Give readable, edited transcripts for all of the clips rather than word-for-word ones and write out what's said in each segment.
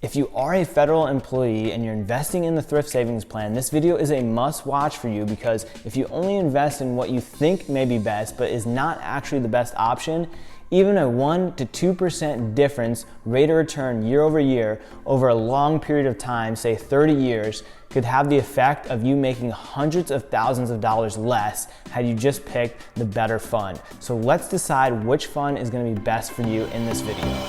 If you are a federal employee and you're investing in the Thrift Savings Plan, this video is a must watch for you, because if you only invest in what you think may be best but is not actually the best option, even a 1 to 2% difference rate of return year over year over a long period of time, say 30 years, could have the effect of you making hundreds of thousands of dollars less had you just picked the better fund. So let's decide which fund is going to be best for you in this video.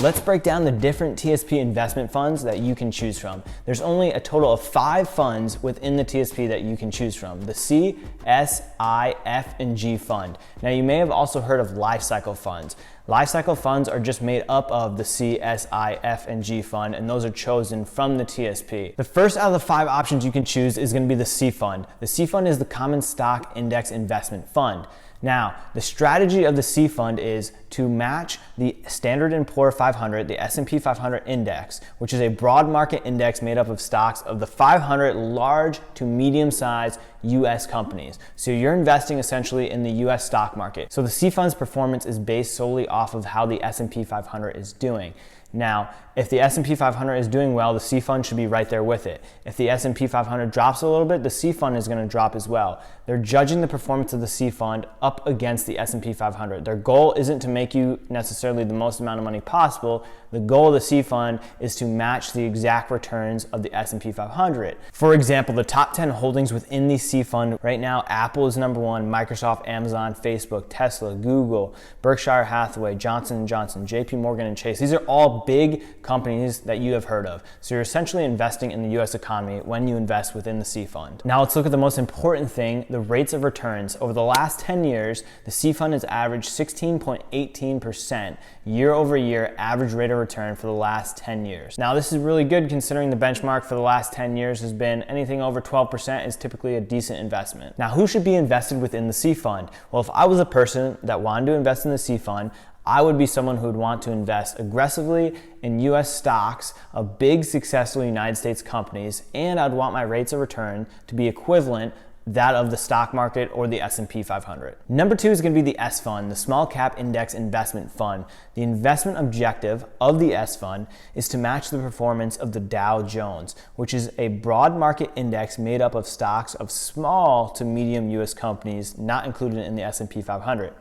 Let's break down the different TSP investment funds that you can choose from. There's only a total of 5 funds within the TSP that you can choose from: the C, S, I, F, and G fund. Now, you may have also heard of Lifecycle Funds. Lifecycle Funds are just made up of the C, S, I, F, and G fund, and those are chosen from the TSP. The first out of the 5 options you can choose is going to be the C fund. The C fund is the Common Stock Index Investment Fund. Now, the strategy of the C fund is to match the Standard & Poor's 500, the S&P 500 index, which is a broad market index made up of stocks of the 500 large to medium-sized US companies. So you're investing essentially in the US stock market. So the C fund's performance is based solely off of how the S&P 500 is doing. Now, if the S&P 500 is doing well, the C fund should be right there with it. If the S&P 500 drops a little bit, the C fund is going to drop as well. They're judging the performance of the C fund up against the S&P 500. Their goal isn't to make you necessarily the most amount of money possible. The goal of the C fund is to match the exact returns of the S&P 500. For example, the top 10 holdings within the C fund right now: Apple is number 1, Microsoft, Amazon, Facebook, Tesla, Google, Berkshire Hathaway, Johnson & Johnson, JP Morgan, and Chase. These are all big companies that you have heard of. So you're essentially investing in the US economy when you invest within the C fund. Now let's look at the most important thing, the rates of returns. Over the last 10 years, the C fund has averaged 16.18% year over year average rate of return for the last 10 years. Now, this is really good considering the benchmark for the last 10 years has been anything over 12% is typically a decent investment. Now, who should be invested within the C fund? Well, if I was a person that wanted to invest in the C fund, I would be someone who would want to invest aggressively in US stocks of big, successful United States companies, and I'd want my rates of return to be equivalent that of the stock market or the S&P 500. Number 2 is going to be the S fund, the Small Cap Index Investment Fund. The investment objective of the S fund is to match the performance of the Dow Jones, which is a broad market index made up of stocks of small to medium US companies not included in the S&P 500.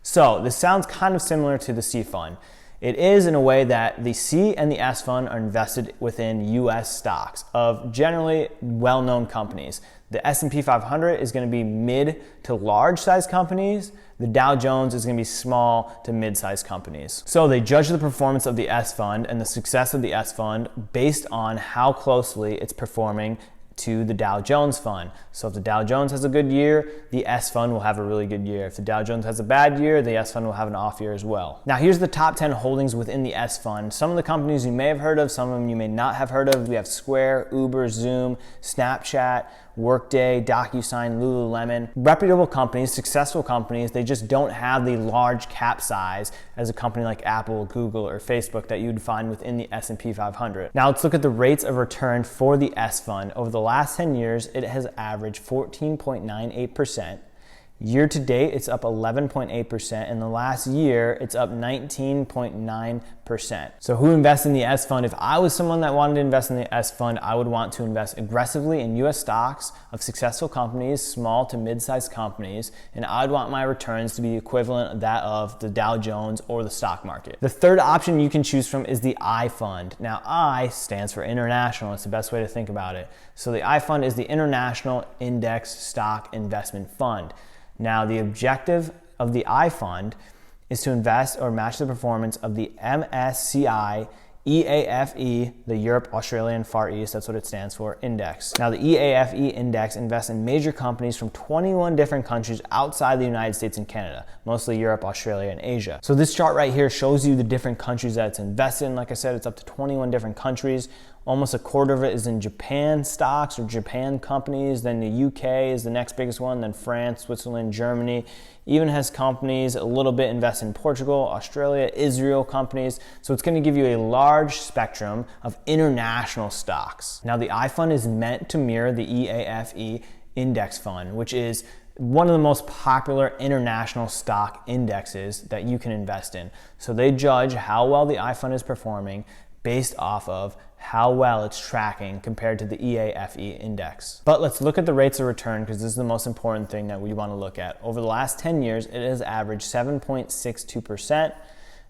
So this sounds kind of similar to the C fund. It is in a way that the C and the S fund are invested within US stocks of generally well-known companies. The S&P 500 is going to be mid to large size companies. The Dow Jones is going to be small to mid-sized companies. So they judge the performance of the S fund and the success of the S fund based on how closely it's performing to the Dow Jones fund. So if the Dow Jones has a good year, the S fund will have a really good year. If the Dow Jones has a bad year, the S fund will have an off year as well. Now, here's the top 10 holdings within the S fund. Some of the companies you may have heard of, some of them you may not have heard of. We have Square, Uber, Zoom, Snapchat, Workday, DocuSign, Lululemon. Reputable companies, successful companies. They just don't have the large cap size as a company like Apple, Google, or Facebook that you'd find within the S&P 500. Now let's look at the rates of return for the S fund. Over the last 10 years, it has averaged 14.98%. Year to date, it's up 11.8%. In the last year, it's up 19.9%. So who invests in the S fund? If I was someone that wanted to invest in the S fund, I would want to invest aggressively in US stocks of successful companies, small to mid-sized companies, and I'd want my returns to be equivalent of that of the Dow Jones or the stock market. The third option you can choose from is the I fund. Now, I stands for international. It's the best way to think about it. So the I fund is the International Index Stock Investment Fund. Now, the objective of the I fund is to invest or match the performance of the MSCI EAFE, the Europe, Australia, and Far East, that's what it stands for, index. Now, the EAFE index invests in major companies from 21 different countries outside the United States and Canada, mostly Europe, Australia, and Asia. So this chart right here shows you the different countries that it's invested in. Like I said, it's up to 21 different countries. Almost a quarter of it is in Japan stocks or Japan companies. Then the UK is the next biggest one. Then France, Switzerland, Germany. Even has companies a little bit invest in Portugal, Australia, Israel companies. So it's going to give you a large spectrum of international stocks. Now, the I fund is meant to mirror the EAFE index fund, which is one of the most popular international stock indexes that you can invest in. So they judge how well the iFund is performing based off of how well it's tracking compared to the EAFE index. But let's look at the rates of return, because this is the most important thing that we want to look at. Over the last 10 years, it has averaged 7.62%.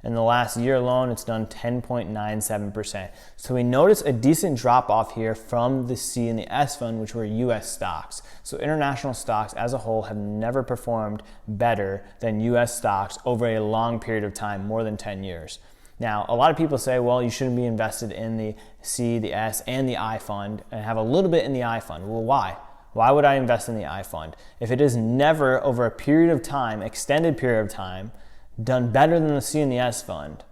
In the last year alone, it's done 10.97%. So we notice a decent drop off here from the C and the S fund, which were US stocks. So international stocks as a whole have never performed better than US stocks over a long period of time, more than 10 years. Now, a lot of people say, well, you shouldn't be invested in the C, the S, and the I fund, and have a little bit in the I fund. Well, why? Why would I invest in the I fund? If it is never, over a period of time, extended period of time, done better than the C and the S fund,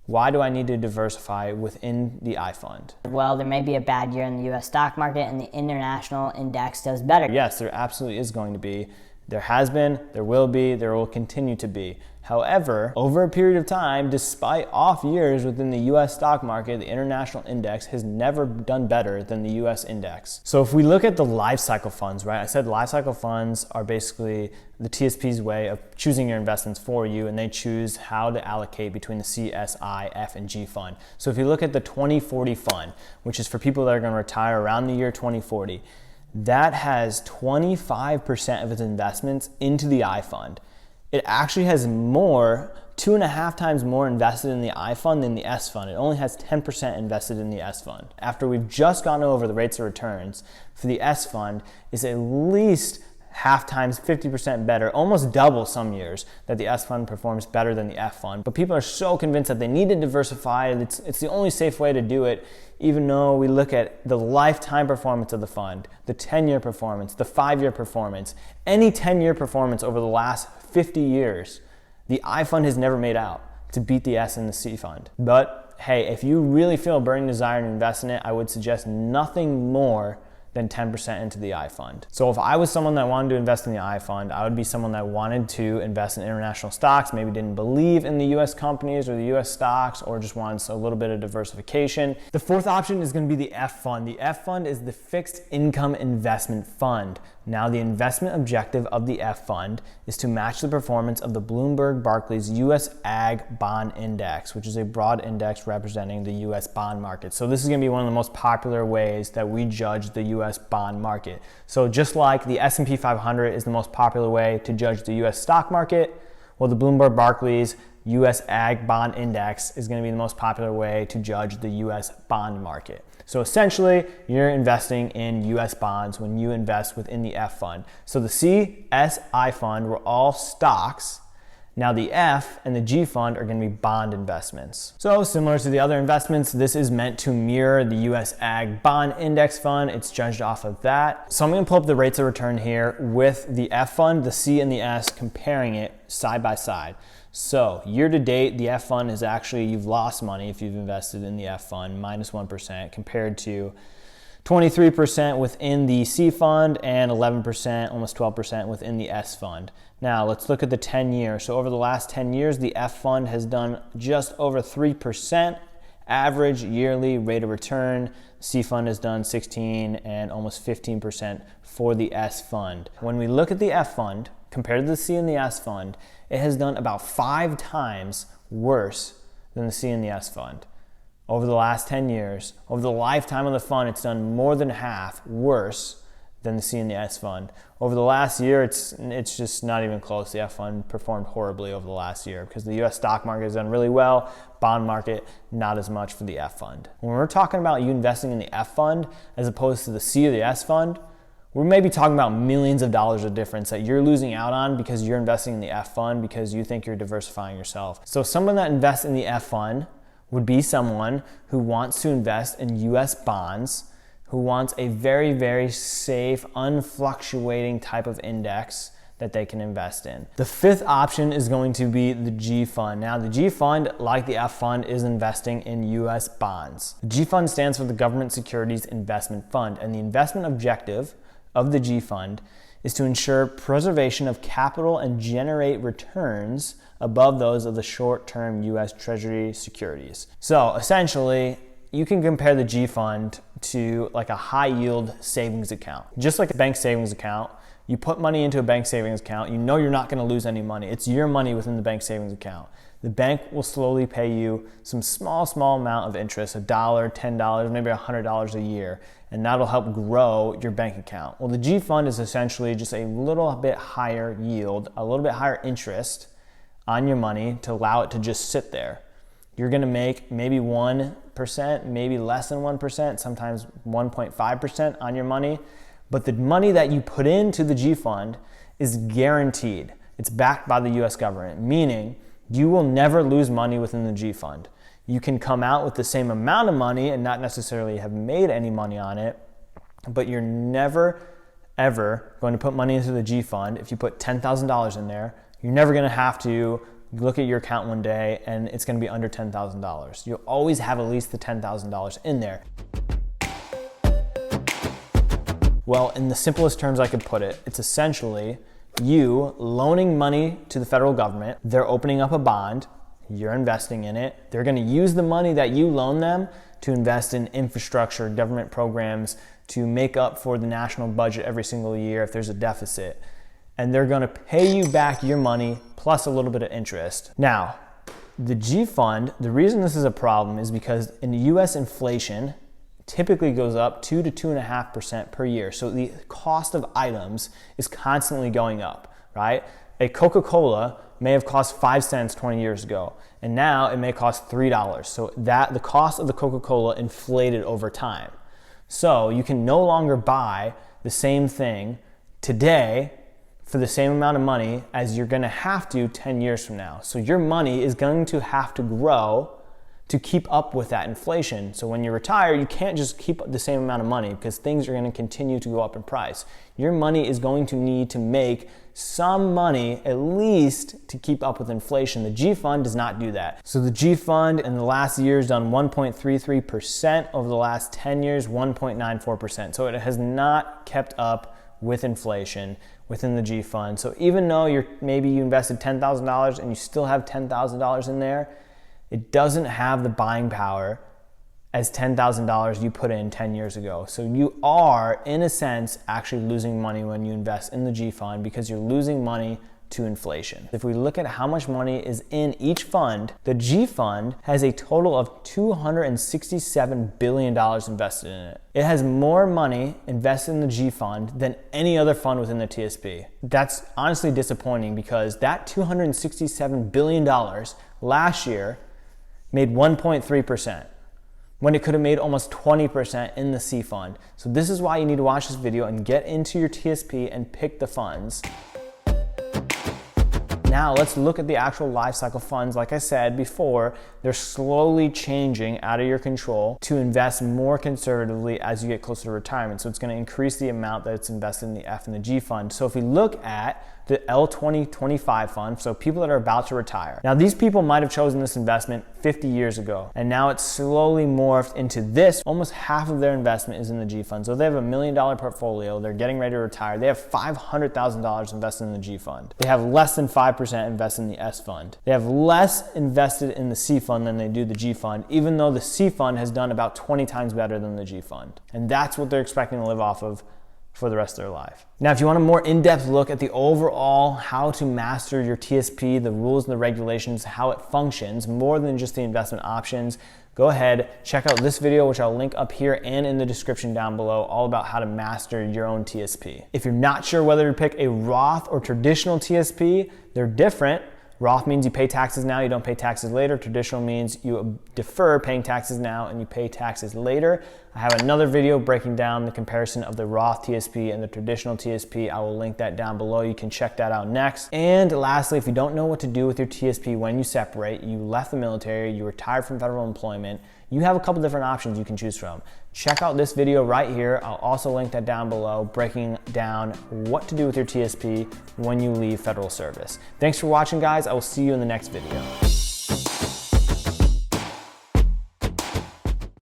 why do I need to diversify within the I fund? Well, there may be a bad year in the US stock market and the international index does better. Yes, there absolutely is going to be. There has been, there will be, there will continue to be. However, over a period of time, despite off years within the US stock market, the international index has never done better than the US index. So if we look at the lifecycle funds, right? I said lifecycle funds are basically the TSP's way of choosing your investments for you, and they choose how to allocate between the C, S, I, F, and G fund. So if you look at the 2040 fund, which is for people that are going to retire around the year 2040, that has 25% of its investments into the I fund. It actually has more, 2.5 times more invested in the I fund than the S fund. It only has 10% invested in the S fund. After we've just gone over the rates of returns for the S fund, is at least half times, 50% better, almost double some years that the S fund performs better than the F fund. But people are so convinced that they need to diversify. It's the only safe way to do it, even though we look at the lifetime performance of the fund, the 10-year performance, the 5-year performance, any 10-year performance over the last 50 years, the I fund has never made out to beat the S and the C fund. But hey, if you really feel a burning desire to invest in it, I would suggest nothing more than 10% into the I fund. So if I was someone that wanted to invest in the I fund, I would be someone that wanted to invest in international stocks, maybe didn't believe in the US companies or the US stocks, or just wants a little bit of diversification. The fourth option is going to be the F fund. The F fund is the fixed income investment fund. Now, the investment objective of the F fund is to match the performance of the Bloomberg Barclays US Ag Bond Index, which is a broad index representing the US bond market. So this is going to be one of the most popular ways that we judge the US bond market. So just like the S&P 500 is the most popular way to judge the US stock market, well, the Bloomberg Barclays US Ag Bond Index is going to be the most popular way to judge the US bond market. So essentially, you're investing in US bonds when you invest within the F fund. So the C, S, I fund were all stocks. Now the F and the G fund are going to be bond investments. So similar to the other investments, this is meant to mirror the US Ag Bond Index fund. It's judged off of that. So I'm going to pull up the rates of return here with the F fund, the C, and the S, comparing it side by side. So year to date, the F fund is actually, you've lost money if you've invested in the F fund, minus 1%, compared to 23% within the C fund and 11%, almost 12% within the S fund. Now let's look at the 10 years. So over the last 10 years, the F fund has done just over 3% average yearly rate of return. C fund has done 16 and almost 15% for the S fund. When we look at the F fund compared to the C and the S fund, it has done about 5 times worse than the C and the S fund. Over the last 10 years, over the lifetime of the fund, it's done more than half worse than the C and the S fund. Over the last year, it's just not even close. The F fund performed horribly over the last year because the US stock market has done really well, bond market, not as much for the F fund. When we're talking about you investing in the F fund as opposed to the C or the S fund, we're maybe talking about millions of dollars of difference that you're losing out on because you're investing in the F fund because you think you're diversifying yourself. So someone that invests in the F fund would be someone who wants to invest in US bonds, who wants a very, very safe, unfluctuating type of index that they can invest in. The fifth option is going to be the G fund. Now, the G fund, like the F fund, is investing in US bonds. The G fund stands for the Government Securities Investment Fund, and the investment objective of the G fund is to ensure preservation of capital and generate returns above those of the short-term US Treasury securities. So essentially, you can compare the G fund to like a high yield savings account. Just like a bank savings account, You put money into a bank savings account, you know you're not gonna lose any money. It's your money within the bank savings account. The bank will slowly pay you some small amount of interest, $1, $10, maybe $100 a year, and that'll help grow your bank account. Well, the G fund is essentially just a little bit higher yield, a little bit higher interest on your money to allow it to just sit there. You're gonna make maybe 1%, maybe less than 1%, sometimes 1.5% on your money, but the money that you put into the G fund is guaranteed. It's backed by the US government, meaning you will never lose money within the G fund. You can come out with the same amount of money and not necessarily have made any money on it, but you're never, ever going to put money into the G fund. If you put $10,000 in there, you're never gonna have to look at your account one day and it's gonna be under $10,000. You'll always have at least the $10,000 in there. Well, in the simplest terms I could put it, it's essentially you loaning money to the federal government. They're opening up a bond, you're investing in it. They're gonna use the money that you loan them to invest in infrastructure, government programs, to make up for the national budget every single year if there's a deficit. And they're gonna pay you back your money plus a little bit of interest. Now, the G fund, the reason this is a problem is because in the US inflation typically goes up 2 to 2.5% per year. So the cost of items is constantly going up, right? A Coca-Cola may have cost 5 cents 20 years ago, and now it may cost $3. So that the cost of the Coca-Cola inflated over time. So you can no longer buy the same thing today for the same amount of money as you're gonna have to 10 years from now. So your money is going to have to grow to keep up with that inflation. So when you retire, you can't just keep the same amount of money because things are gonna continue to go up in price. Your money is going to need to make some money at least to keep up with inflation. The G fund does not do that. So the G fund in the last year has done 1.33%, over the last 10 years, 1.94%. So it has not kept up with inflation within the G fund. So even though maybe you invested $10,000 and you still have $10,000 in there, it doesn't have the buying power as $10,000 you put in 10 years ago. So you are, in a sense, actually losing money when you invest in the G fund because you're losing money to inflation. If we look at how much money is in each fund, the G fund has a total of $267 billion invested in it. It has more money invested in the G fund than any other fund within the TSP. That's honestly disappointing because that $267 billion last year made 1.3%. when it could have made almost 20% in the C fund. So this is why you need to watch this video and get into your TSP and pick the funds. Now let's look at the actual Lifecycle Funds. Like I said before, they're slowly changing out of your control to invest more conservatively as you get closer to retirement. So it's going to increase the amount that it's invested in the F and the G fund. So if we look at the L2025 fund, so people that are about to retire. Now these people might have chosen this investment 50 years ago, and now it's slowly morphed into this. Almost half of their investment is in the G fund. So they have $1 million portfolio, they're getting ready to retire. They have $500,000 invested in the G fund. They have less than 5% invested in the S fund. They have less invested in the C fund than they do the G fund, even though the C fund has done about 20 times better than the G fund. And that's what they're expecting to live off of for the rest of their life. Now, if you want a more in-depth look at the overall how to master your TSP, the rules and the regulations, how it functions, more than just the investment options, go ahead, check out this video, which I'll link up here and in the description down below, all about how to master your own TSP. If you're not sure whether to pick a Roth or traditional TSP, they're different. Roth means you pay taxes now, you don't pay taxes later. Traditional means you defer paying taxes now and you pay taxes later. I have another video breaking down the comparison of the Roth TSP and the traditional TSP. I will link that down below. You can check that out next. And lastly, if you don't know what to do with your TSP when you separate, you left the military, you retired from federal employment, you have a couple different options you can choose from. Check out this video right here. I'll also link that down below, breaking down what to do with your TSP when you leave federal service. Thanks for watching, guys. I will see you in the next video.